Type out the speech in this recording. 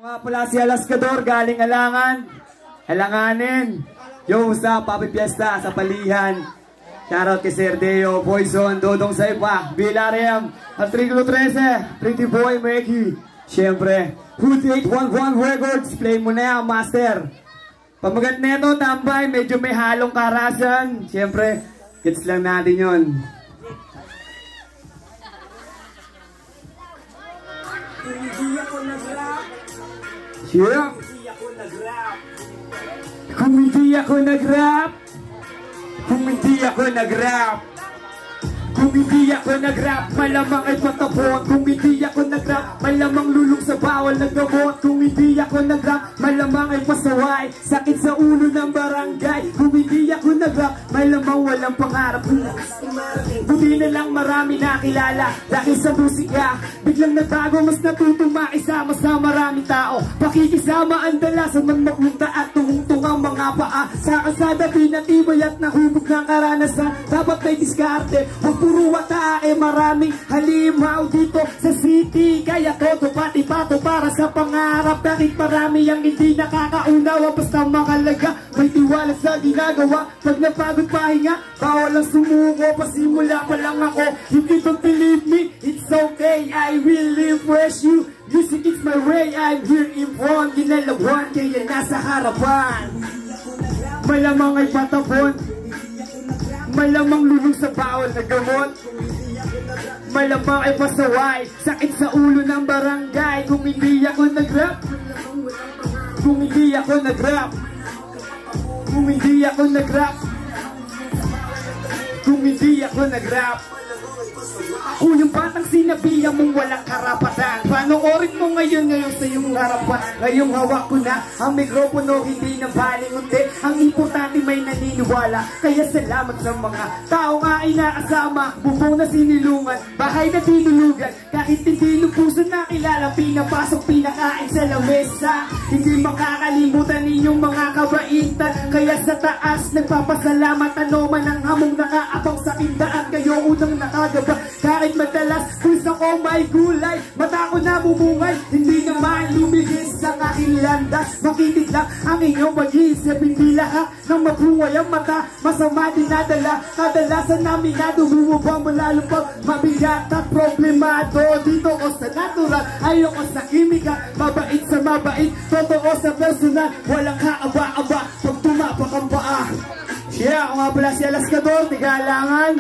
Nga pala si Alaskador, galing Alangan. Alanganin. Yo, sa Papi Fiesta sa Palihan. Shoutout kay Sir Deo, Poison, Dodong Saipa, Villarreal, Artigulo 13, Pretty Boy, Meki. Siyempre, Hood 811 Records, play mo na yan, Master. Pamagat neto, tambay, medyo may halong karasan. Siyempre, gets lang natin yun. Yeah. Kung hindi ako nag-rap, kung hindi ako nag-rap, kung hindi ako nag-rap, malamang ay patapon. Kung hindi ako nag-rap, malamang lulong sa bawal na gamot. Kung hindi ako nag-rap, malamang ay pasaway, sakit sa ulo ng barangay. Kung hindi ako nag-rap, malamang walang pangarap. Buti na lang marami nakilala dahil sa musika, biglang natago, mas natuto makisama sa maraming tao. Pakikisama ang dalasan ng makunta at tungtong ang mga paa. Sa kasada pinatibay at nahubog ng karanasan. Dapat may diskarte, huwag puro watae. Maraming halimaw dito sa city, kaya todo pati pato para sa pangarap. Kahit marami ang hindi nakakaunawa, basta makalaga, may tiwala sa ginagawa. Pag napagod pahinga, bawal ang sumuko. Pasimula pa lang ako, if you don't believe me, it's okay, I will refresh you. Music is my way, I'm here in front. Ginalawan, kaya nasa harapan. Malamang ay patapon, malamang lulong sa bawal na gamot, malamang ay pasaway, sakit sa ulo ng barangay. Kung hindi ako nag-rap, kung hindi ako nag-rap, kung hindi ako nag-rap, kung hindi ako nag-rap, ako yung batang sinabihan mong walang karapatan. Panoorin mo ngayon sa iyong harapan. Ngayong hawak ko na ang mikropono, hindi na balingunti. Ang importante may naniniwala. Kaya salamat sa mga taong inaasama. Bubong na sinilungan, bahay na tinulugan. Kahit hindi lupusan na kilala, pinapasok, pinakain sa lamesa. Hindi makakalimutan ninyong mga kabaitan. Kaya sa taas nagpapasalamat, ano man ang hamong nakaabang sa kindaan. Kayo unang nakagaba, kahit madalas puwis ako may gulay, mata ko na bumungay, hindi naman lumigis sa aking landas. Makinig lang ang inyong mag-iisip, hindi lahat ng mabungay ang mata, masama dinadala. Kadalasan namin na dumubang lalo pag mabigat at problemado. Dito ko sa natural, ayoko sa kimika, mabait sa mabait, totoo sa personal, walang kaaba-aba pag tumapak ang paa. Siya, ako nga pala si Alaskador, tiga Alangan.